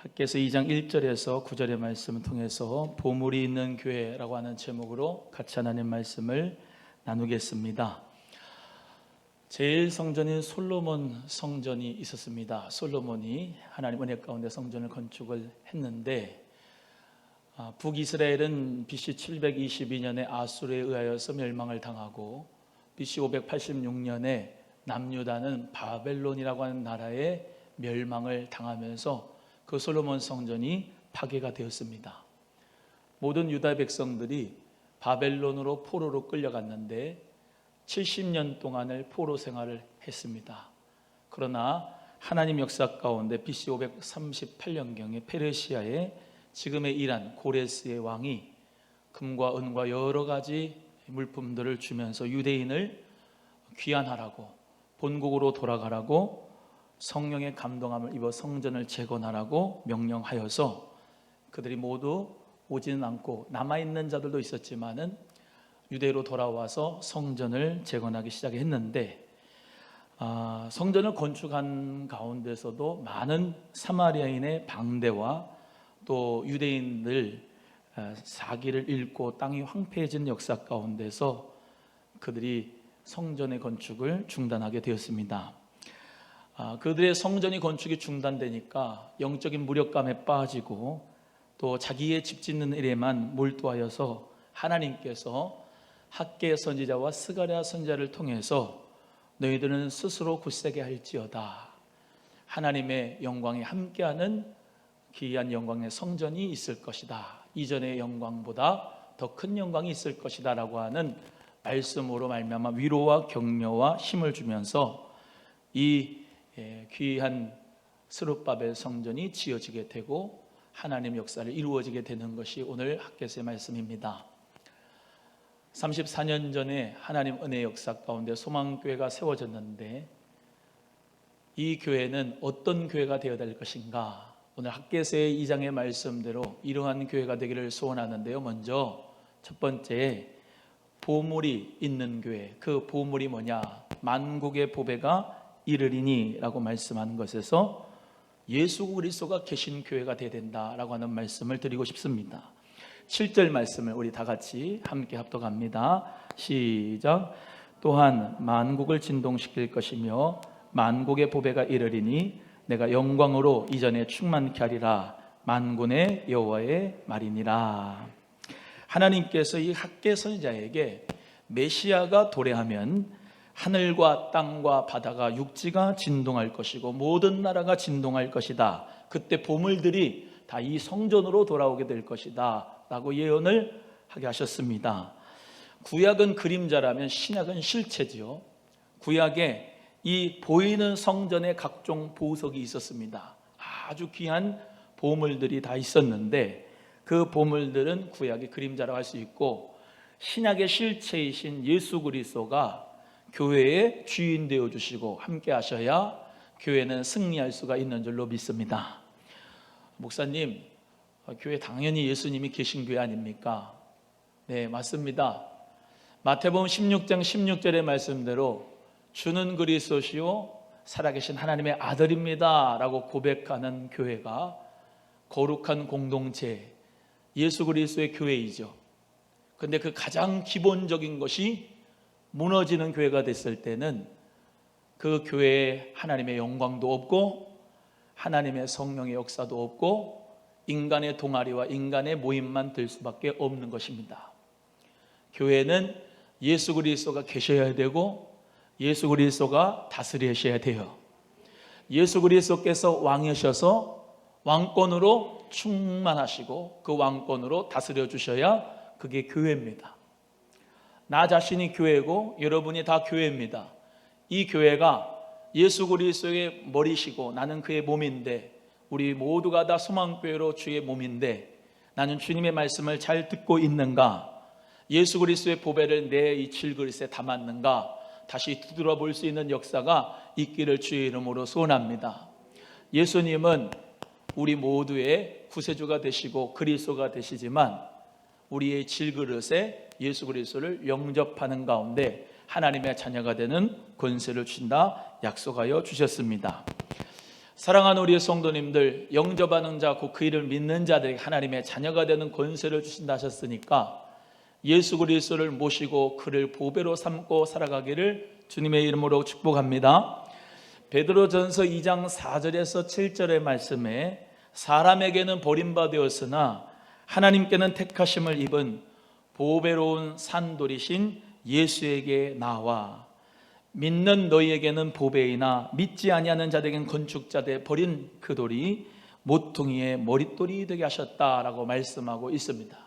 학개서 2장 1절에서 9절의 말씀을 통해서 보물이 있는 교회라고 하는 제목으로 같이 하나님 말씀을 나누겠습니다. 제일 성전인 솔로몬 성전이 있었습니다. 솔로몬이 하나님 은혜 가운데 성전을 건축을 했는데 북이스라엘은 BC 722년에 아수르에 의하여서 멸망을 당하고 BC 586년에 남유다는 바벨론이라고 하는 나라에 멸망을 당하면서 그 솔로몬 성전이 파괴가 되었습니다. 모든 유다 백성들이 바벨론으로 포로로 끌려갔는데 70년 동안을 포로 생활을 했습니다. 그러나 하나님 역사 가운데 BC 538년경에 페르시아의 지금의 이란 고레스의 왕이 금과 은과 여러 가지 물품들을 주면서 유대인을 귀환하라고, 본국으로 돌아가라고, 성령의 감동함을 입어 성전을 재건하라고 명령하여서 그들이 모두 오지는 않고 남아있는 자들도 있었지만은 유대로 돌아와서 성전을 재건하기 시작했는데 성전을 건축한 가운데서도 많은 사마리아인의 방대와 또 유대인들 사기를 잃고 땅이 황폐해진 역사 가운데서 그들이 성전의 건축을 중단하게 되었습니다. 그들의 성전이 건축이 중단되니까 영적인 무력감에 빠지고 또 자기의 집 짓는 일에만 몰두하여서 하나님께서 학개 선지자와 스가랴 선지자를 통해서 너희들은 스스로 굳세게 할지어다, 하나님의 영광이 함께하는 기이한 영광의 성전이 있을 것이다, 이전의 영광보다 더 큰 영광이 있을 것이다 라고 하는 말씀으로 말미암아 위로와 격려와 힘을 주면서 이 귀한 스룹바벨 성전이 지어지게 되고 하나님의 역사를 이루어지게 되는 것이 오늘 학개서의 말씀입니다. 34년 전에 하나님 은혜의 역사 가운데 소망교회가 세워졌는데 이 교회는 어떤 교회가 되어야 될 것인가? 오늘 학개서의 2장의 말씀대로 이러한 교회가 되기를 소원하는데요. 먼저 첫 번째, 보물이 있는 교회. 그 보물이 뭐냐? 만국의 보배가 이르리니 라고 말씀하는 것에서 예수 그리스도가 계신 교회가 되어야 된다라고 하는 말씀을 드리고 싶습니다. 7절 말씀을 우리 다 같이 함께 합독합니다. 시작. 또한 만국을 진동시킬 것이며 만국의 보배가 이르리니 내가 영광으로 이전에 충만케 하리라, 만군의 여호와의 말이니라. 하나님께서 이 학개 선지자에게 메시아가 도래하면 하늘과 땅과 바다가 육지가 진동할 것이고 모든 나라가 진동할 것이다. 그때 보물들이 다 이 성전으로 돌아오게 될 것이다 라고 예언을 하게 하셨습니다. 구약은 그림자라면 신약은 실체지요. 구약에 이 보이는 성전에 각종 보석이 있었습니다. 아주 귀한 보물들이 다 있었는데 그 보물들은 구약의 그림자라고 할 수 있고, 신약의 실체이신 예수 그리스도가 교회의 주인 되어주시고 함께 하셔야 교회는 승리할 수가 있는 줄로 믿습니다. 목사님, 교회 당연히 예수님이 계신 교회 아닙니까? 네, 맞습니다. 마태복음 16장 16절의 말씀대로 주는 그리스도시요 살아계신 하나님의 아들입니다 라고 고백하는 교회가 거룩한 공동체, 예수 그리스도의 교회이죠. 그런데 그 가장 기본적인 것이 무너지는 교회가 됐을 때는 그 교회에 하나님의 영광도 없고 하나님의 성령의 역사도 없고 인간의 동아리와 인간의 모임만 될 수밖에 없는 것입니다. 교회는 예수 그리스도가 계셔야 되고 예수 그리스도가 다스리셔야 돼요. 예수 그리스도께서 왕이셔서 왕권으로 충만하시고 그 왕권으로 다스려 주셔야 그게 교회입니다. 나 자신이 교회고 여러분이 다 교회입니다. 이 교회가 예수 그리스도의 머리시고 나는 그의 몸인데, 우리 모두가 다 소망교회로 주의 몸인데 나는 주님의 말씀을 잘 듣고 있는가? 예수 그리스도의 보배를 내 이 질그릇에 담았는가? 다시 뒤돌아볼 수 있는 역사가 있기를 주의 이름으로 소원합니다. 예수님은 우리 모두의 구세주가 되시고 그리스도가 되시지만 우리의 질그릇에 예수 그리스도를 영접하는 가운데 하나님의 자녀가 되는 권세를 주신다 약속하여 주셨습니다. 사랑하는 우리의 성도님들, 영접하는 자, 곧 그 이름을 믿는 자들에게 하나님의 자녀가 되는 권세를 주신다 하셨으니까 예수 그리스도를 모시고 그를 보배로 삼고 살아가기를 주님의 이름으로 축복합니다. 베드로전서 2장 4절에서 7절의 말씀에 사람에게는 버림받았으나 하나님께는 택하심을 입은 보배로운 산돌이신 예수에게 나와 믿는 너희에게는 보배이나 믿지 아니하는 자들에게는 건축자되 버린 그 돌이 모퉁이의 머릿돌이 되게 하셨다라고 말씀하고 있습니다.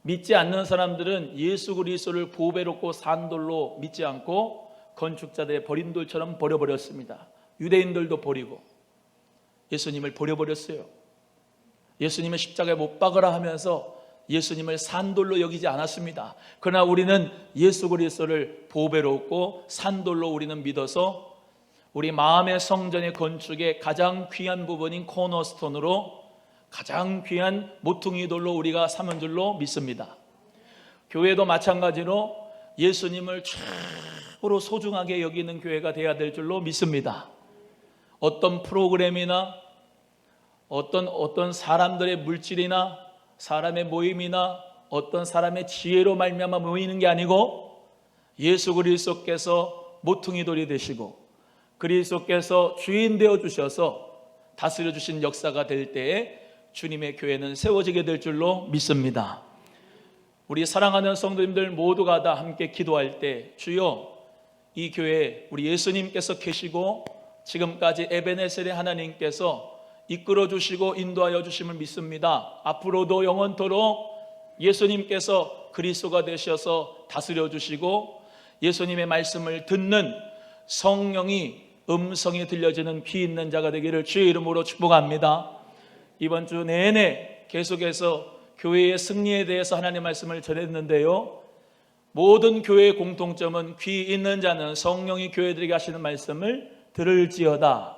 믿지 않는 사람들은 예수 그리스도를 보배롭고 산돌로 믿지 않고 건축자들의 버린 돌처럼 버려버렸습니다. 유대인들도 버리고 예수님을 버려버렸어요. 예수님을 십자가에 못 박으라 하면서 예수님을 산돌로 여기지 않았습니다. 그러나 우리는 예수 그리스도를 보배롭고 산돌로 우리는 믿어서 우리 마음의 성전의 건축의 가장 귀한 부분인 코너스톤으로 가장 귀한 모퉁이 돌로 우리가 삼은 줄로 믿습니다. 교회도 마찬가지로 예수님을 최고로 소중하게 여기는 교회가 되어야 될 줄로 믿습니다. 어떤 프로그램이나 어떤 사람들의 물질이나 사람의 모임이나 어떤 사람의 지혜로 말미암아 모이는 게 아니고 예수 그리스도께서 모퉁이 돌이 되시고 그리스도께서 주인 되어 주셔서 다스려 주신 역사가 될 때에 주님의 교회는 세워지게 될 줄로 믿습니다. 우리 사랑하는 성도님들 모두가 다 함께 기도할 때 주여 이 교회에 우리 예수님께서 계시고 지금까지 에베네셀의 하나님께서 이끌어 주시고 인도하여 주심을 믿습니다. 앞으로도 영원토록 예수님께서 그리스도가 되셔서 다스려 주시고 예수님의 말씀을 듣는 성령이 음성이 들려지는 귀 있는 자가 되기를 주의 이름으로 축복합니다. 이번 주 내내 계속해서 교회의 승리에 대해서 하나님의 말씀을 전했는데요, 모든 교회의 공통점은 귀 있는 자는 성령이 교회들에게 하시는 말씀을 들을지어다.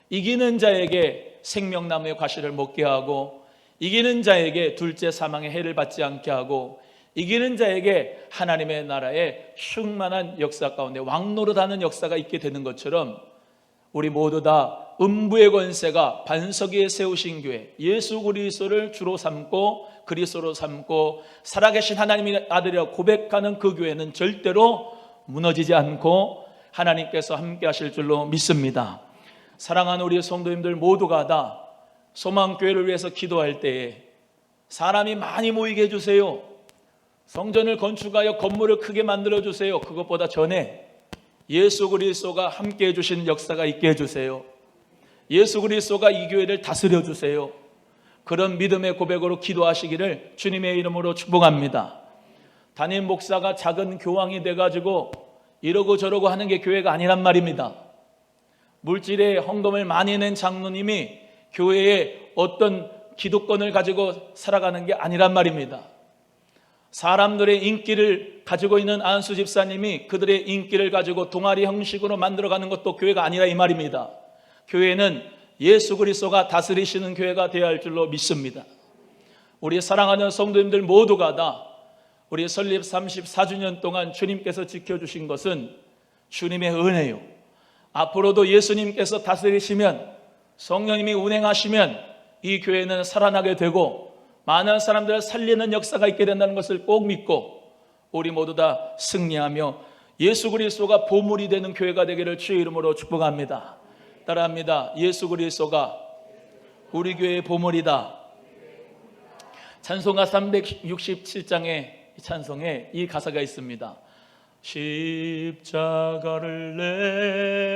이기는 자에게 생명나무의 과실을 먹게 하고 이기는 자에게 둘째 사망의 해를 받지 않게 하고 이기는 자에게 하나님의 나라의 충만한 역사 가운데 왕노릇하는 역사가 있게 되는 것처럼 우리 모두 다 음부의 권세가 반석 위에 세우신 교회, 예수 그리스도를 주로 삼고 그리스도로 삼고 살아계신 하나님의 아들이라고 고백하는 그 교회는 절대로 무너지지 않고 하나님께서 함께 하실 줄로 믿습니다. 사랑하는 우리 성도님들 모두가 다 소망교회를 위해서 기도할 때에 사람이 많이 모이게 해주세요. 성전을 건축하여 건물을 크게 만들어주세요. 그것보다 전에 예수 그리스도가 함께 해주신 역사가 있게 해주세요. 예수 그리스도가 이 교회를 다스려 주세요. 그런 믿음의 고백으로 기도하시기를 주님의 이름으로 축복합니다. 담임 목사가 작은 교황이 돼가지고 이러고 저러고 하는 게 교회가 아니란 말입니다. 물질에 헌금을 많이 낸 장로님이 교회에 어떤 기득권을 가지고 살아가는 게 아니란 말입니다. 사람들의 인기를 가지고 있는 안수 집사님이 그들의 인기를 가지고 동아리 형식으로 만들어가는 것도 교회가 아니라 이 말입니다. 교회는 예수 그리스도가 다스리시는 교회가 되어야 할 줄로 믿습니다. 우리 사랑하는 성도님들 모두가 다 우리 설립 34주년 동안 주님께서 지켜주신 것은 주님의 은혜요. 앞으로도 예수님께서 다스리시면 성령님이 운행하시면 이 교회는 살아나게 되고 많은 사람들을 살리는 역사가 있게 된다는 것을 꼭 믿고 우리 모두 다 승리하며 예수 그리스도가 보물이 되는 교회가 되기를 주의 이름으로 축복합니다. 따라합니다. 예수 그리스도가 우리 교회의 보물이다. 찬송가 367장의 찬송에 이 가사가 있습니다. 십자가를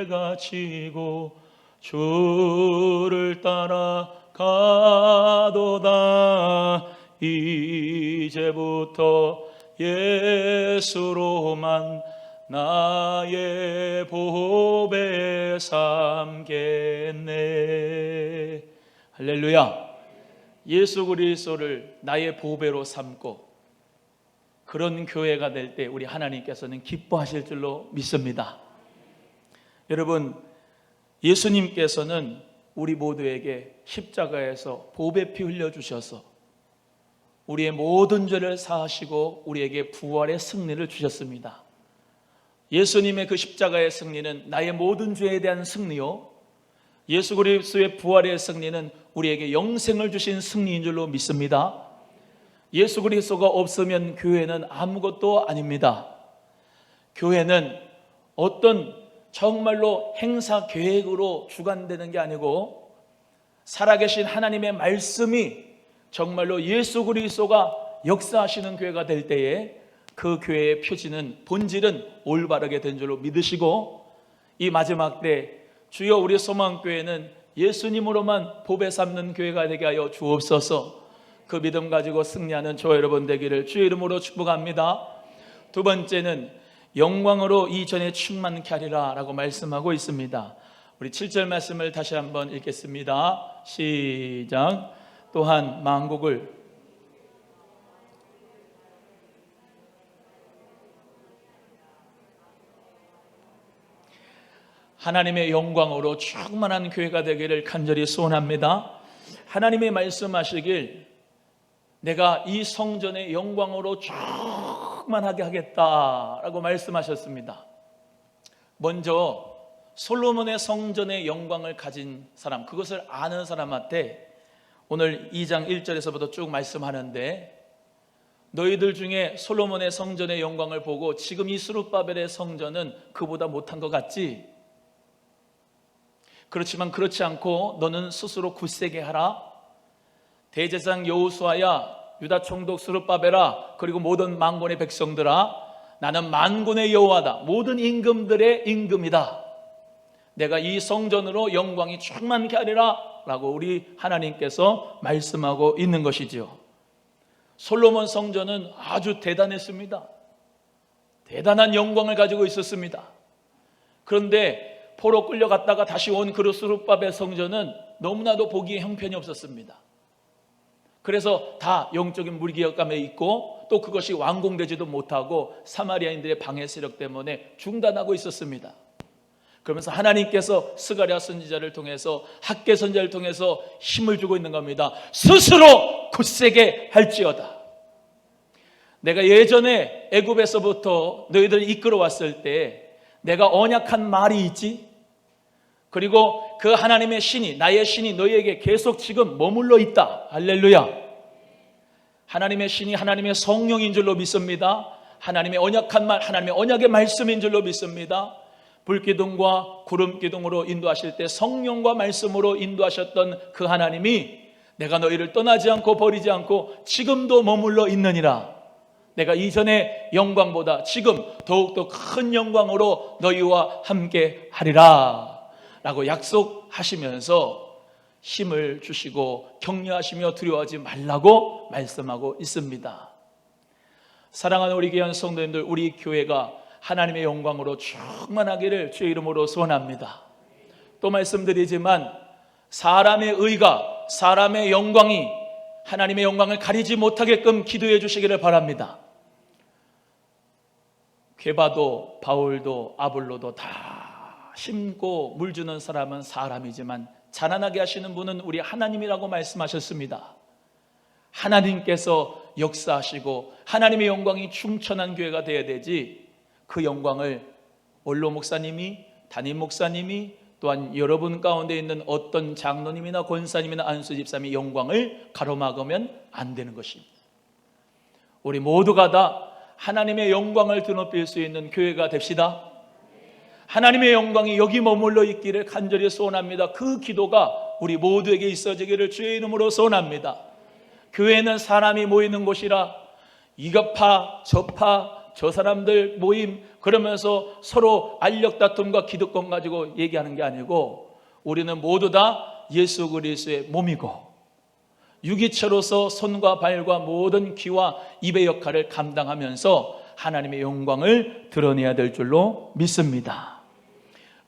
내가 지고 주를 따라 가도다. 이제부터 예수로만 나의 보배 삼겠네. 할렐루야. 예수 그리스도를 나의 보배로 삼고 그런 교회가 될 때 우리 하나님께서는 기뻐하실 줄로 믿습니다. 여러분, 예수님께서는 우리 모두에게 십자가에서 보배 피 흘려주셔서 우리의 모든 죄를 사하시고 우리에게 부활의 승리를 주셨습니다. 예수님의 그 십자가의 승리는 나의 모든 죄에 대한 승리요, 예수 그리스도의 부활의 승리는 우리에게 영생을 주신 승리인 줄로 믿습니다. 예수 그리스도가 없으면 교회는 아무것도 아닙니다. 교회는 어떤 정말로 행사 계획으로 주관되는 게 아니고 살아계신 하나님의 말씀이 정말로 예수 그리스도가 역사하시는 교회가 될 때에 그 교회의 표지는 본질은 올바르게 된 줄로 믿으시고 이 마지막 때 주여 우리 소망교회는 예수님으로만 보배 삼는 교회가 되게 하여 주옵소서. 그 믿음 가지고 승리하는 저와 여러분 되기를 주의 이름으로 축복합니다. 두 번째는 영광으로 이전에 충만케 하리라 라고 말씀하고 있습니다. 우리 7절 말씀을 다시 한번 읽겠습니다. 시작. 또한 만국을 하나님의 영광으로 충만한 교회가 되기를 간절히 소원합니다. 하나님이 말씀하시길 내가 이 성전의 영광으로 충만하게 하겠다라고 말씀하셨습니다. 먼저 솔로몬의 성전의 영광을 가진 사람, 그것을 아는 사람한테 오늘 2장 1절에서부터 쭉 말씀하는데 너희들 중에 솔로몬의 성전의 영광을 보고 지금 이 스룹바벨의 성전은 그보다 못한 것 같지? 그렇지만 그렇지 않고 너는 스스로 굳세게 하라. 대제사장 여호수아야, 유다 총독 스룹바벨아, 그리고 모든 만군의 백성들아, 나는 만군의 여호와다. 모든 임금들의 임금이다. 내가 이 성전으로 영광이 충만케 하리라 라고 우리 하나님께서 말씀하고 있는 것이지요. 솔로몬 성전은 아주 대단했습니다. 대단한 영광을 가지고 있었습니다. 그런데 포로 끌려갔다가 다시 온 그 스룹바벨 성전은 너무나도 보기에 형편이 없었습니다. 그래서 다 영적인 무기력감에 있고 또 그것이 완공되지도 못하고 사마리아인들의 방해 세력 때문에 중단하고 있었습니다. 그러면서 하나님께서 스가랴 선지자를 통해서 학개 선지자를 통해서 힘을 주고 있는 겁니다. 스스로 굳세게 할지어다. 내가 예전에 애굽에서부터 너희들을 이끌어왔을 때 내가 언약한 말이 있지? 그리고 그 하나님의 신이, 나의 신이 너희에게 계속 지금 머물러 있다. 할렐루야. 하나님의 신이 하나님의 성령인 줄로 믿습니다. 하나님의 언약한 말, 하나님의 언약의 말씀인 줄로 믿습니다. 불기둥과 구름기둥으로 인도하실 때 성령과 말씀으로 인도하셨던 그 하나님이 내가 너희를 떠나지 않고 버리지 않고 지금도 머물러 있느니라. 내가 이전의 영광보다 지금 더욱더 큰 영광으로 너희와 함께 하리라 라고 약속하시면서 힘을 주시고 격려하시며 두려워하지 말라고 말씀하고 있습니다. 사랑하는 우리 귀한 성도님들, 우리 교회가 하나님의 영광으로 충만하기를 주의 이름으로 소원합니다. 또 말씀드리지만 사람의 의가, 사람의 영광이 하나님의 영광을 가리지 못하게끔 기도해 주시기를 바랍니다. 게바도 바울도 아볼로도 다 심고 물 주는 사람은 사람이지만 자라나게 하시는 분은 우리 하나님이라고 말씀하셨습니다. 하나님께서 역사하시고 하나님의 영광이 충천한 교회가 되어야 되지, 그 영광을 원로 목사님이, 담임 목사님이, 또한 여러분 가운데 있는 어떤 장로님이나 권사님이나 안수 집사님의 영광을 가로막으면 안 되는 것입니다. 우리 모두가 다 하나님의 영광을 드높일 수 있는 교회가 됩시다. 하나님의 영광이 여기 머물러 있기를 간절히 소원합니다. 그 기도가 우리 모두에게 있어지기를 주의 이름으로 소원합니다. 교회는 사람이 모이는 곳이라 이것파 저파 저 사람들 모임 그러면서 서로 알력 다툼과 기득권 가지고 얘기하는 게 아니고, 우리는 모두 다 예수 그리스도의 몸이고 유기체로서 손과 발과 모든 귀와 입의 역할을 감당하면서 하나님의 영광을 드러내야 될 줄로 믿습니다.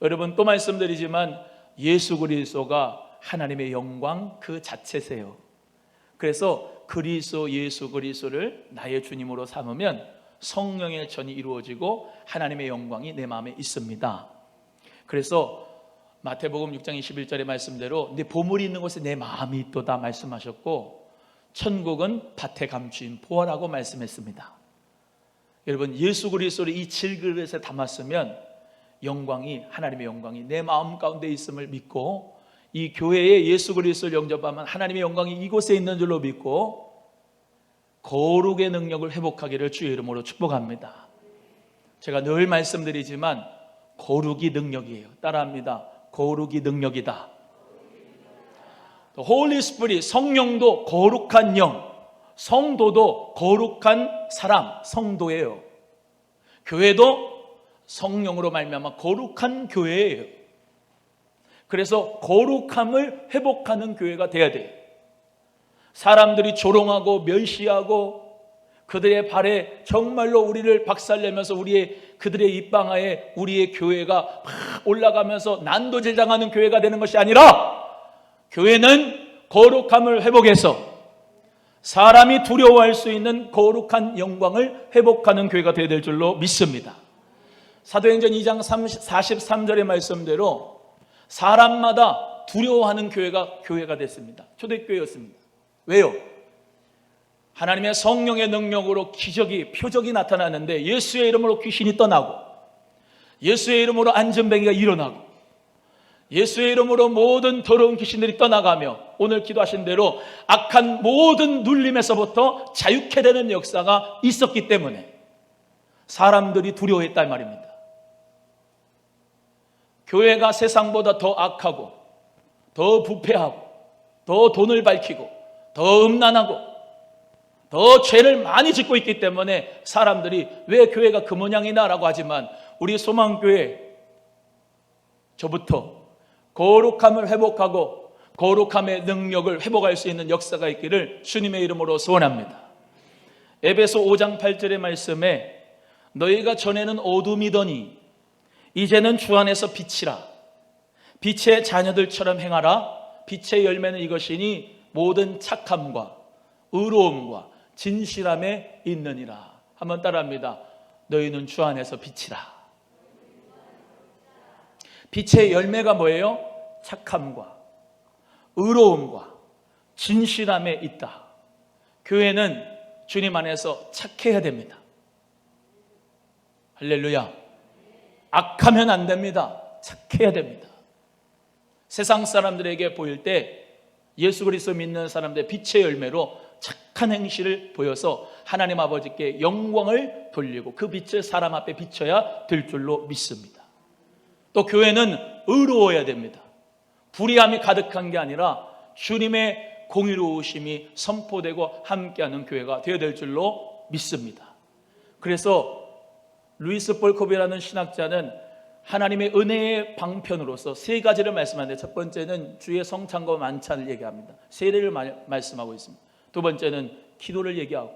여러분, 또 말씀드리지만 예수 그리스도가 하나님의 영광 그 자체세요. 그래서 그리스도 예수 그리스도를 나의 주님으로 삼으면 성령의 전이 이루어지고 하나님의 영광이 내 마음에 있습니다. 그래서 마태복음 6장 21절의 말씀대로 내 보물이 있는 곳에 내 마음이 있도다 말씀하셨고, 천국은 밭에 감추인 보화라고 말씀했습니다. 여러분, 예수 그리스도를 이 질그릇에 담았으면 영광이, 하나님의 영광이 내 마음 가운데 있음을 믿고 이 교회에 예수 그리스도를 영접하면 하나님의 영광이 이곳에 있는 줄로 믿고 거룩의 능력을 회복하기를 주의 이름으로 축복합니다. 제가 늘 말씀드리지만 거룩이 능력이에요. 따라합니다. 거룩이 능력이다. Holy Spirit, 성령도 거룩한 영, 성도도 거룩한 사람, 성도예요. 교회도 성령으로 말미암아 거룩한 교회예요. 그래서 거룩함을 회복하는 교회가 돼야 돼요. 사람들이 조롱하고 멸시하고 그들의 발에 정말로 우리를 박살내면서 그들의 입방아에 우리의 교회가 막 올라가면서 난도질당하는 교회가 되는 것이 아니라, 교회는 거룩함을 회복해서 사람이 두려워할 수 있는 거룩한 영광을 회복하는 교회가 되어야 될 줄로 믿습니다. 사도행전 2장 43절의 말씀대로 사람마다 두려워하는 교회가 됐습니다. 초대교회였습니다. 왜요? 하나님의 성령의 능력으로 기적이, 표적이 나타나는데 예수의 이름으로 귀신이 떠나고 예수의 이름으로 안전뱅이가 일어나고 예수의 이름으로 모든 더러운 귀신들이 떠나가며 오늘 기도하신 대로 악한 모든 눌림에서부터 자유케 되는 역사가 있었기 때문에 사람들이 두려워했단 말입니다. 교회가 세상보다 더 악하고 더 부패하고 더 돈을 밝히고 더 음란하고 더 죄를 많이 짓고 있기 때문에 사람들이 왜 교회가 그 모양이나 라고 하지만, 우리 소망교회 저부터 거룩함을 회복하고 거룩함의 능력을 회복할 수 있는 역사가 있기를 주님의 이름으로 소원합니다. 에베소 5장 8절의 말씀에 너희가 전에는 어둠이더니 이제는 주 안에서 빛이라, 빛의 자녀들처럼 행하라. 빛의 열매는 이것이니 모든 착함과 의로움과 진실함에 있느니라. 한번 따라합니다. 너희는 주 안에서 빛이라. 빛의 열매가 뭐예요? 착함과 의로움과 진실함에 있다. 교회는 주님 안에서 착해야 됩니다. 할렐루야. 악하면 안 됩니다. 착해야 됩니다. 세상 사람들에게 보일 때 예수 그리스도 믿는 사람들의 빛의 열매로 착한 행실을 보여서 하나님 아버지께 영광을 돌리고 그 빛을 사람 앞에 비춰야 될 줄로 믿습니다. 또 교회는 의로워야 됩니다. 불의함이 가득한 게 아니라 주님의 공의로우심이 선포되고 함께하는 교회가 되어야 될 줄로 믿습니다. 그래서 루이스 볼컵이라는 신학자는 하나님의 은혜의 방편으로서 세 가지를 말씀하는데, 첫 번째는 주의 성찬과 만찬을 얘기합니다. 세례를 말씀하고 있습니다. 두 번째는 기도를 얘기하고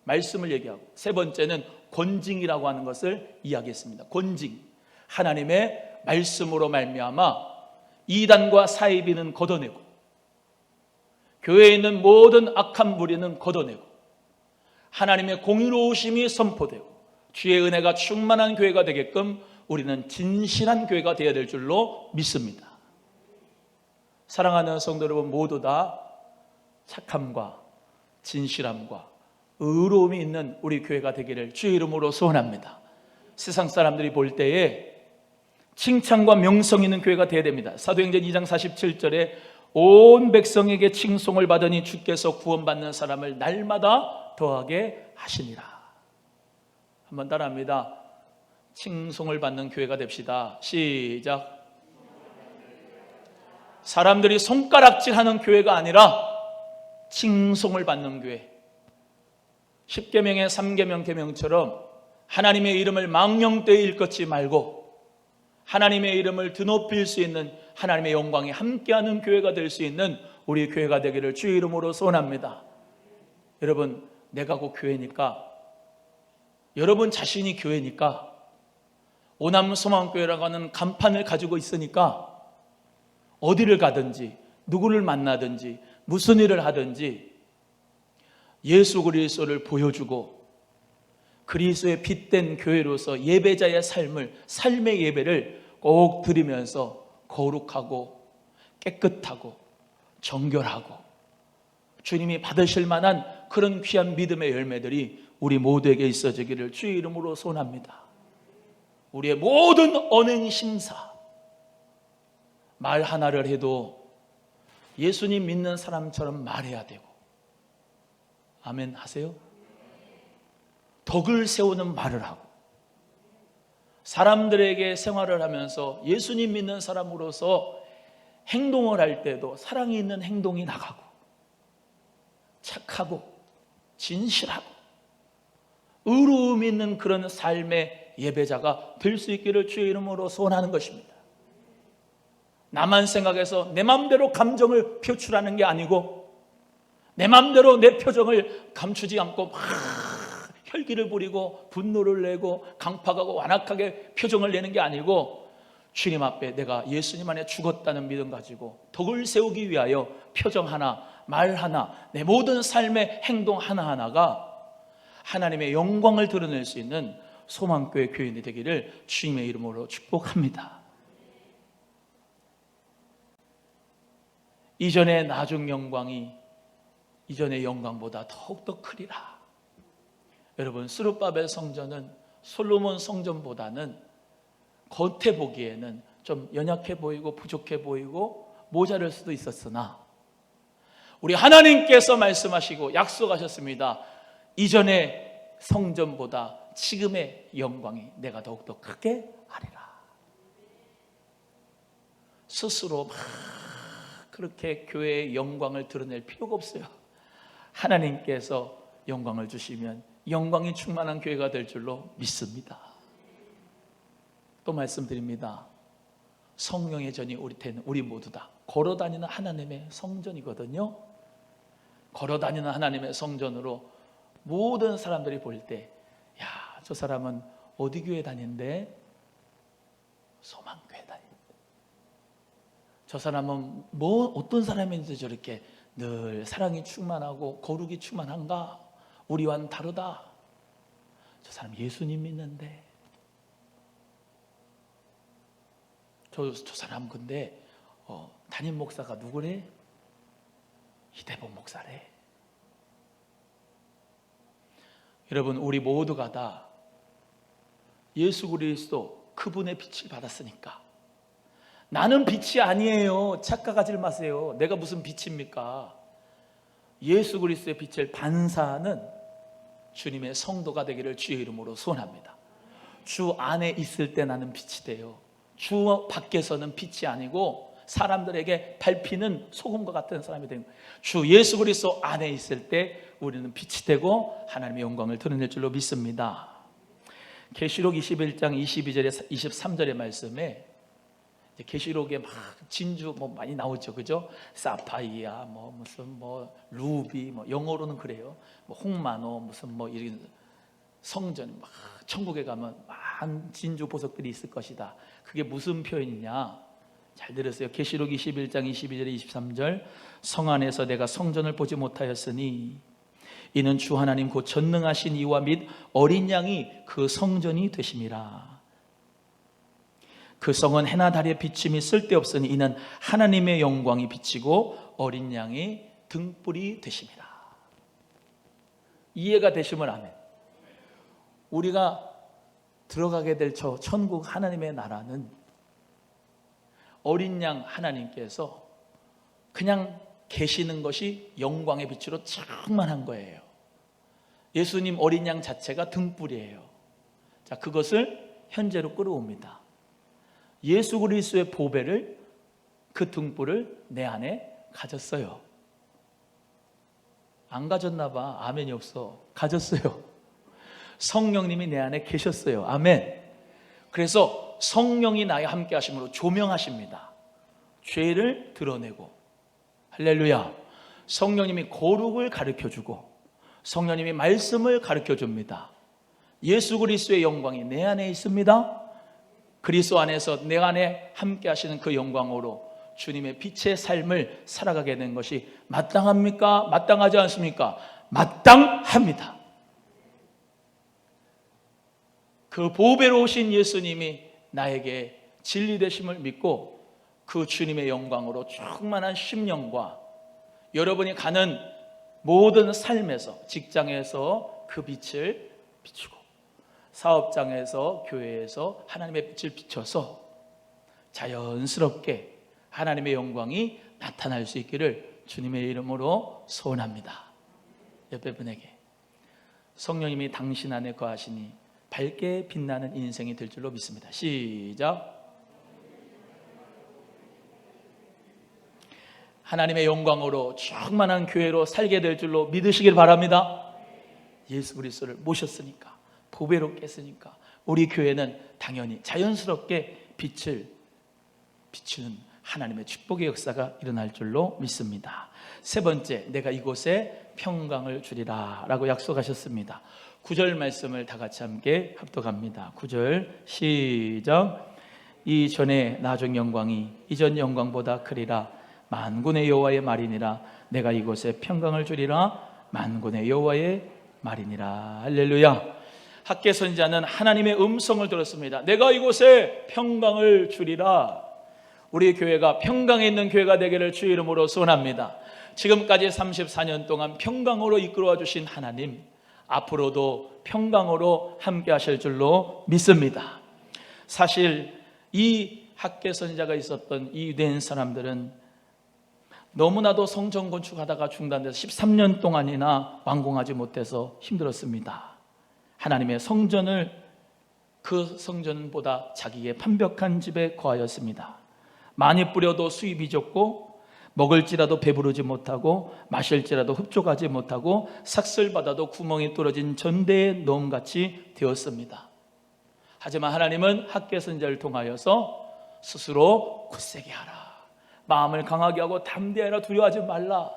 말씀을 얘기하고, 세 번째는 권징이라고 하는 것을 이야기했습니다. 권징, 하나님의 말씀으로 말미암아 이단과 사이비는 걷어내고 교회에 있는 모든 악한 무리는 걷어내고 하나님의 공의로우심이 선포되고 주의 은혜가 충만한 교회가 되게끔 우리는 진실한 교회가 되어야 될 줄로 믿습니다. 사랑하는 성도 여러분, 모두 다 착함과 진실함과 의로움이 있는 우리 교회가 되기를 주의 이름으로 소원합니다. 세상 사람들이 볼 때에 칭찬과 명성 있는 교회가 되어야 됩니다. 사도행전 2장 47절에 온 백성에게 칭송을 받으니 주께서 구원받는 사람을 날마다 더하게 하시니라. 한번 따라합니다. 칭송을 받는 교회가 됩시다. 시작. 사람들이 손가락질하는 교회가 아니라 칭송을 받는 교회. 10계명의 3계명 계명처럼 하나님의 이름을 망령되이 일컫지 말고 하나님의 이름을 드높일 수 있는 하나님의 영광이 함께하는 교회가 될 수 있는 우리 교회가 되기를 주의 이름으로 소원합니다. 여러분, 내가 곧 교회니까, 여러분 자신이 교회니까, 오남 소망교회라고 하는 간판을 가지고 있으니까 어디를 가든지 누구를 만나든지 무슨 일을 하든지 예수 그리스도를 보여주고 그리스도의 빛된 교회로서 예배자의 삶의 예배를 꼭 드리면서 거룩하고 깨끗하고 정결하고 주님이 받으실 만한 그런 귀한 믿음의 열매들이 우리 모두에게 있어지기를 주의 이름으로 소원합니다. 우리의 모든 언행 심사, 말 하나를 해도 예수님 믿는 사람처럼 말해야 되고, 아멘 하세요? 덕을 세우는 말을 하고, 사람들에게 생활을 하면서 예수님 믿는 사람으로서 행동을 할 때도 사랑이 있는 행동이 나가고, 착하고 진실하고 의로움 있는 그런 삶의 예배자가 될 수 있기를 주의 이름으로 소원하는 것입니다. 나만 생각해서 내 마음대로 감정을 표출하는 게 아니고, 내 마음대로 내 표정을 감추지 않고 막 혈기를 부리고 분노를 내고 강팍하고 완악하게 표정을 내는 게 아니고, 주님 앞에 내가 예수님 안에 죽었다는 믿음 가지고 덕을 세우기 위하여 표정 하나, 말 하나, 내 모든 삶의 행동 하나하나가 하나님의 영광을 드러낼 수 있는 소망교회 교인이 되기를 주님의 이름으로 축복합니다. 이전의 나중 영광이 이전의 영광보다 더욱더 크리라. 여러분, 스룹바벨 성전은 솔로몬 성전보다는 겉에 보기에는 좀 연약해 보이고 부족해 보이고 모자랄 수도 있었으나, 우리 하나님께서 말씀하시고 약속하셨습니다. 이전의 성전보다 지금의 영광이 내가 더욱더 크게 하리라. 스스로 막 그렇게 교회의 영광을 드러낼 필요가 없어요. 하나님께서 영광을 주시면 영광이 충만한 교회가 될 줄로 믿습니다. 또 말씀드립니다. 성령의 전이 우리 모두 다 걸어다니는 하나님의 성전이거든요. 걸어다니는 하나님의 성전으로 모든 사람들이 볼 때, 야, 저 사람은 어디 교회 다닌대? 소망교회 다닌대. 저 사람은 어떤 사람인지 저렇게 늘 사랑이 충만하고 거룩이 충만한가? 우리와는 다르다. 저 사람 예수님 믿는데. 저 사람 근데 담임 목사가 누구래? 이대복 목사래. 여러분, 우리 모두가 다 예수 그리스도 그분의 빛을 받았으니까, 나는 빛이 아니에요, 착각하지 마세요. 내가 무슨 빛입니까? 예수 그리스도의 빛을 반사하는 주님의 성도가 되기를 주의 이름으로 소원합니다. 주 안에 있을 때 나는 빛이 돼요. 주 밖에서는 빛이 아니고 사람들에게 밟히는 소금과 같은 사람이 되는 거예요. 주 예수 그리스도 안에 있을 때 우리는 빛이 되고 하나님의 영광을 드러낼 줄로 믿습니다. 계시록 21장 22절에 23절의 말씀에, 계시록에 막 진주 많이 나오죠, 그죠? 사파이아, 무슨 루비, 영어로는 그래요. 홍마노, 무슨 이런 성전, 막 천국에 가면 많은 진주 보석들이 있을 것이다. 그게 무슨 표현이냐? 잘 들으세요. 계시록 21장 22절에 23절, 성 안에서 내가 성전을 보지 못하였으니 이는 주 하나님 곧 전능하신 이와 및 어린 양이 그 성전이 되심이라. 그 성은 해나 달의 비침이 쓸데없으니 이는 하나님의 영광이 비치고 어린 양이 등불이 되심이라. 이해가 되시면 아멘. 우리가 들어가게 될 저 천국 하나님의 나라는 어린 양 하나님께서 그냥 계시는 것이 영광의 빛으로 충만한 거예요. 예수님 어린 양 자체가 등불이에요. 자, 그것을 현재로 끌어옵니다. 예수 그리스도의 보배를, 그 등불을 내 안에 가졌어요. 안 가졌나 봐. 아멘이 없어. 가졌어요. 성령님이 내 안에 계셨어요. 아멘. 그래서 성령이 나와 함께 하심으로 조명하십니다. 죄를 드러내고, 할렐루야. 성령님이 거룩을 가르쳐주고 성령님이 말씀을 가르쳐줍니다. 예수 그리스도의 영광이 내 안에 있습니다. 그리스도 안에서 내 안에 함께 하시는 그 영광으로 주님의 빛의 삶을 살아가게 된 것이 마땅합니까? 마땅하지 않습니까? 마땅합니다. 그 보배로우신 예수님이 나에게 진리 되심을 믿고 그 주님의 영광으로 충만한 심령과 여러분이 가는 모든 삶에서, 직장에서 그 빛을 비추고, 사업장에서, 교회에서 하나님의 빛을 비춰서 자연스럽게 하나님의 영광이 나타날 수 있기를 주님의 이름으로 소원합니다. 옆에 분에게 성령님이 당신 안에 거하시니 밝게 빛나는 인생이 될 줄로 믿습니다. 시작. 하나님의 영광으로 충만한 교회로 살게 될 줄로 믿으시길 바랍니다. 예수 그리스도를 모셨으니까, 보배로 깼으니까 우리 교회는 당연히 자연스럽게 빛을 비추는 하나님의 축복의 역사가 일어날 줄로 믿습니다. 세 번째, 내가 이곳에 평강을 주리라 라고 약속하셨습니다. 9절 말씀을 다 같이 함께 합독합니다. 9절 시작. 이전에 나중 영광이 이전 영광보다 크리라. 만군의 여호와의 말이니라. 내가 이곳에 평강을 주리라. 만군의 여호와의 말이니라. 할렐루야. 학개 선지자는 하나님의 음성을 들었습니다. 내가 이곳에 평강을 주리라. 우리 교회가 평강에 있는 교회가 되기를 주의 이름으로 소원합니다. 지금까지 34년 동안 평강으로 이끌어 주신 하나님, 앞으로도 평강으로 함께 하실 줄로 믿습니다. 사실 이 학개 선지자가 있었던 이 유대인 사람들은 너무나도 성전 건축하다가 중단돼서 13년 동안이나 완공하지 못해서 힘들었습니다. 하나님의 성전을 그 성전보다 자기의 판벽한 집에 거하였습니다. 많이 뿌려도 수입이 적고 먹을지라도 배부르지 못하고 마실지라도 흡족하지 못하고 삭슬받아도 구멍이 뚫어진 전대의 놈같이 되었습니다. 하지만 하나님은 학개 선지자를 통하여서 스스로 굳세게 하라, 마음을 강하게 하고 담대하라, 두려워하지 말라,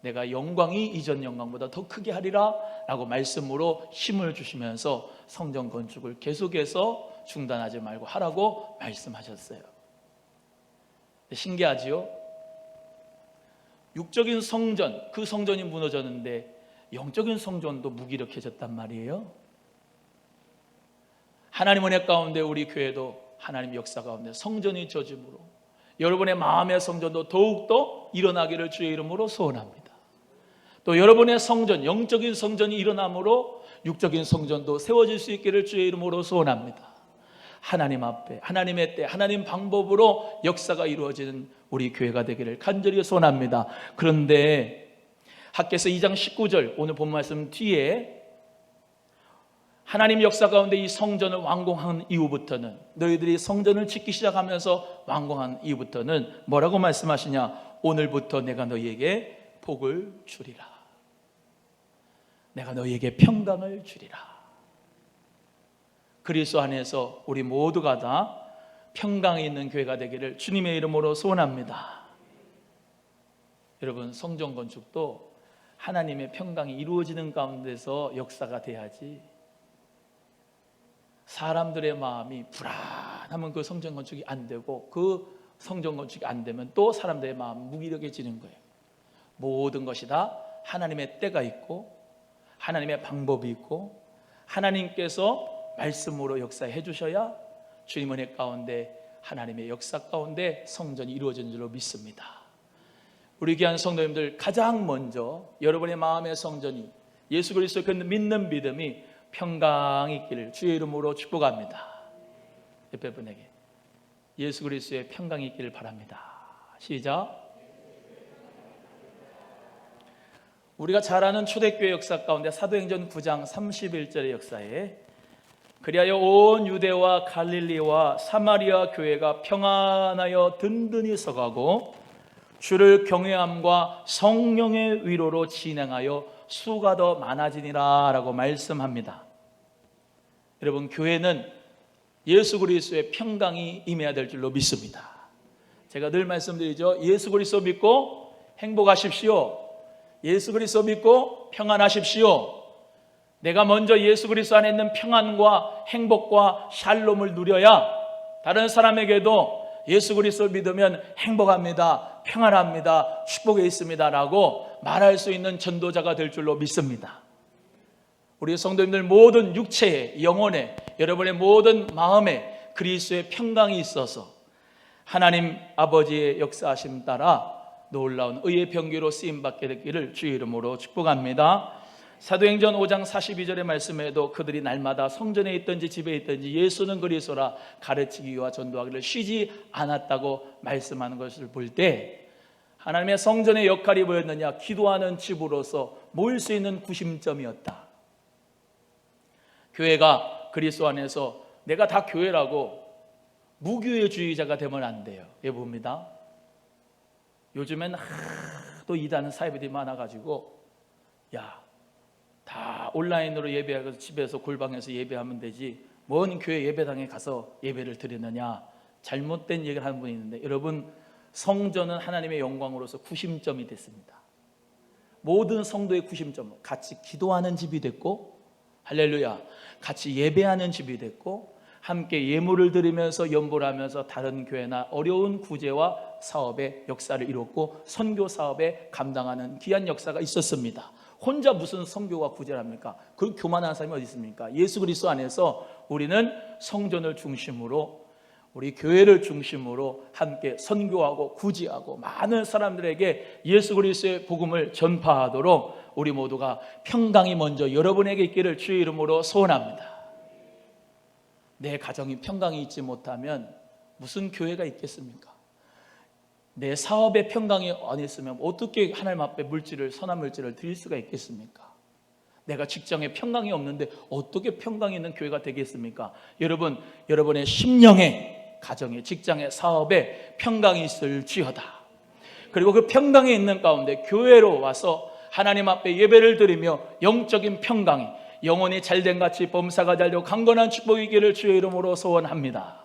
내가 영광이 이전 영광보다 더 크게 하리라 라고 말씀으로 힘을 주시면서 성전 건축을 계속해서 중단하지 말고 하라고 말씀하셨어요. 신기하지요? 육적인 성전, 그 성전이 무너졌는데 영적인 성전도 무기력해졌단 말이에요. 하나님 은혜 가운데 우리 교회도 하나님 역사 가운데 성전이 져짐으로 여러분의 마음의 성전도 더욱더 일어나기를 주의 이름으로 소원합니다. 또 여러분의 성전, 영적인 성전이 일어남으로 육적인 성전도 세워질 수 있기를 주의 이름으로 소원합니다. 하나님 앞에, 하나님의 때, 하나님 방법으로 역사가 이루어지는 우리 교회가 되기를 간절히 소원합니다. 그런데 학개서 2장 19절 오늘 본 말씀 뒤에 하나님 역사 가운데 이 성전을 완공한 이후부터는, 너희들이 성전을 짓기 시작하면서 완공한 이후부터는 뭐라고 말씀하시냐? 오늘부터 내가 너희에게 복을 주리라. 내가 너희에게 평강을 주리라. 그리스도 안에서 우리 모두가 다 평강에 있는 교회가 되기를 주님의 이름으로 소원합니다. 여러분, 성전 건축도 하나님의 평강이 이루어지는 가운데서 역사가 돼야지, 사람들의 마음이 불안하면 그 성전 건축이 안 되고, 그 성전 건축이 안 되면 또 사람들의 마음 무기력해지는 거예요. 모든 것이 다 하나님의 때가 있고 하나님의 방법이 있고 하나님께서 말씀으로 역사해 주셔야 주님 은혜 가운데 하나님의 역사 가운데 성전이 이루어지는 줄로 믿습니다. 우리 귀한 성도님들, 가장 먼저 여러분의 마음의 성전이 예수 그리스도 믿는 믿음이 평강이 있기를 주의 이름으로 축복합니다. 옆에 분에게 예수 그리스도의 평강이 있기를 바랍니다. 시작. 우리가 잘 아는 초대교회 역사 가운데 사도행전 9장 31절의 역사에 그리하여 온 유대와 갈릴리와 사마리아 교회가 평안하여 든든히 서가고 주를 경외함과 성령의 위로로 진행하여 수가 더 많아지니라 라고 말씀합니다. 여러분, 교회는 예수 그리스도의 평강이 임해야 될 줄로 믿습니다. 제가 늘 말씀드리죠. 예수 그리스도 믿고 행복하십시오. 예수 그리스도 믿고 평안하십시오. 내가 먼저 예수 그리스도 안에 있는 평안과 행복과 샬롬을 누려야 다른 사람에게도 예수 그리스도를 믿으면 행복합니다, 평안합니다, 축복에 있습니다 라고 말할 수 있는 전도자가 될 줄로 믿습니다. 우리 성도님들 모든 육체에, 영혼에, 여러분의 모든 마음에 그리스도의 평강이 있어서 하나님 아버지의 역사하심 따라 놀라운 의의 병기로 쓰임받게 되기를 주의 이름으로 축복합니다. 사도행전 5장 42절의 말씀에도 그들이 날마다 성전에 있든지 집에 있든지 예수는 그리스도라 가르치기와 전도하기를 쉬지 않았다고 말씀하는 것을 볼 때 하나님의 성전의 역할이 뭐였느냐? 기도하는 집으로서 모일 수 있는 구심점이었다. 교회가 그리스도 안에서 내가 다 교회라고 무교회주의자가 되면 안 돼요. 예, 봅니다. 요즘엔 또 이단 사이비들이 많아가지고 다 온라인으로 예배하고 집에서 골방에서 예배하면 되지 뭔 교회 예배당에 가서 예배를 드리느냐, 잘못된 얘기를 하는 분이 있는데, 여러분, 성전은 하나님의 영광으로서 구심점이 됐습니다. 모든 성도의 구심점, 같이 기도하는 집이 됐고, 할렐루야, 같이 예배하는 집이 됐고, 함께 예물을 드리면서 연보를 하면서 다른 교회나 어려운 구제와 사업의 역사를 이뤘고 선교 사업에 감당하는 귀한 역사가 있었습니다. 혼자 무슨 선교와 구제를 합니까? 그 교만한 사람이 어디 있습니까? 예수 그리스도 안에서 우리는 성전을 중심으로, 우리 교회를 중심으로 함께 선교하고 구제하고 많은 사람들에게 예수 그리스도의 복음을 전파하도록 우리 모두가 평강이 먼저 여러분에게 있기를 주의 이름으로 소원합니다. 내 가정이 평강이 있지 못하면 무슨 교회가 있겠습니까? 내 사업에 평강이 안 있으면 어떻게 하나님 앞에 선한 물질을 드릴 수가 있겠습니까? 내가 직장에 평강이 없는데 어떻게 평강이 있는 교회가 되겠습니까? 여러분, 여러분의 심령에, 가정에, 직장에, 사업에 평강이 있을지어다. 그리고 그 평강이 있는 가운데 교회로 와서 하나님 앞에 예배를 드리며 영적인 평강이, 영혼이 잘된 같이 범사가 잘되고 강건한 축복이 있기를 주의 이름으로 소원합니다.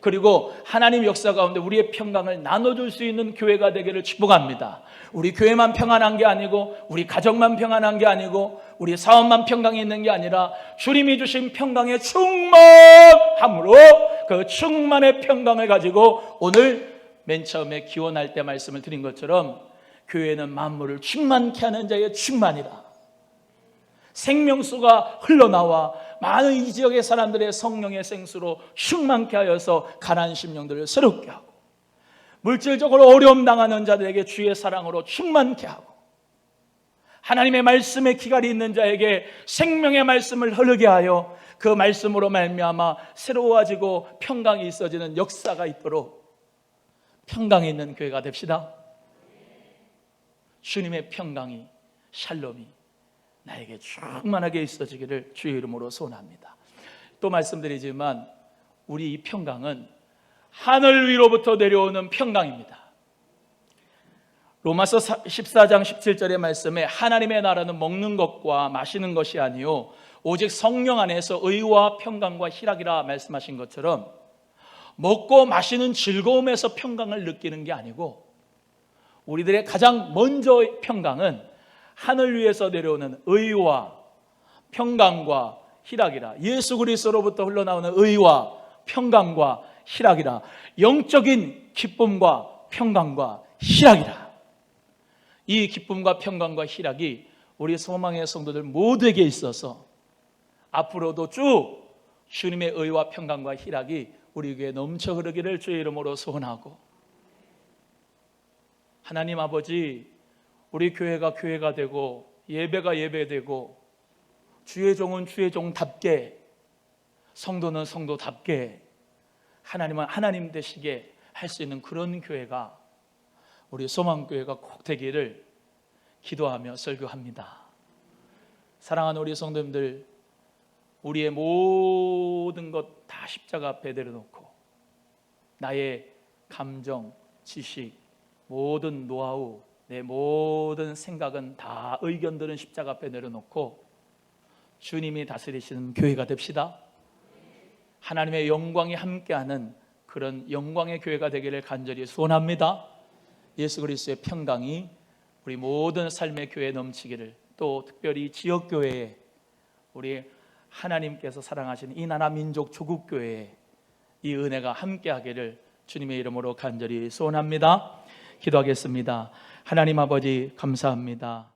그리고 하나님 역사 가운데 우리의 평강을 나눠줄 수 있는 교회가 되기를 축복합니다. 우리 교회만 평안한 게 아니고, 우리 가정만 평안한 게 아니고, 우리 사업만 평강이 있는 게 아니라 주님이 주신 평강에 충만함으로 그 충만의 평강을 가지고 오늘 맨 처음에 기원할 때 말씀을 드린 것처럼 교회는 만물을 충만케 하는 자의 충만이라. 생명수가 흘러나와 많은 이 지역의 사람들의 성령의 생수로 충만케 하여서 가난한 심령들을 새롭게 하고, 물질적으로 어려움 당하는 자들에게 주의 사랑으로 충만케 하고, 하나님의 말씀에 기갈이 있는 자에게 생명의 말씀을 흐르게 하여 그 말씀으로 말미암아 새로워지고 평강이 있어지는 역사가 있도록 평강이 있는 교회가 됩시다. 주님의 평강이, 샬롬이 나에게 충만하게 있어지기를 주의 이름으로 소원합니다. 또 말씀드리지만 우리 이 평강은 하늘 위로부터 내려오는 평강입니다. 로마서 14장 17절의 말씀에 하나님의 나라는 먹는 것과 마시는 것이 아니요 오직 성령 안에서 의와 평강과 희락이라 말씀하신 것처럼, 먹고 마시는 즐거움에서 평강을 느끼는 게 아니고, 우리들의 가장 먼저의 평강은 하늘 위에서 내려오는 의와 평강과 희락이라. 예수 그리스도로부터 흘러나오는 의와 평강과 희락이라. 영적인 기쁨과 평강과 희락이라. 이 기쁨과 평강과 희락이 우리 소망의 성도들 모두에게 있어서 앞으로도 쭉 주님의 의와 평강과 희락이 우리에게 넘쳐 흐르기를 주의 이름으로 소원하고, 하나님 아버지, 우리 교회가 교회가 되고 예배가 예배되고 주의 종은 주의 종답게, 성도는 성도답게, 하나님은 하나님 되시게 할 수 있는 그런 교회가, 우리 소망교회가 꼭 되기를 기도하며 설교합니다. 사랑하는 우리 성도님들, 우리의 모든 것 다 십자가 앞에 내려놓고 나의 감정, 지식, 모든 노하우, 내 모든 생각은 다, 의견들은 십자가 앞에 내려놓고 주님이 다스리시는 교회가 됩시다. 하나님의 영광이 함께하는 그런 영광의 교회가 되기를 간절히 소원합니다. 예수 그리스도의 평강이 우리 모든 삶의 교회에 넘치기를, 또 특별히 지역교회에, 우리 하나님께서 사랑하시는 이 나라 민족 조국교회에 이 은혜가 함께하기를 주님의 이름으로 간절히 소원합니다. 기도하겠습니다. 하나님 아버지, 감사합니다.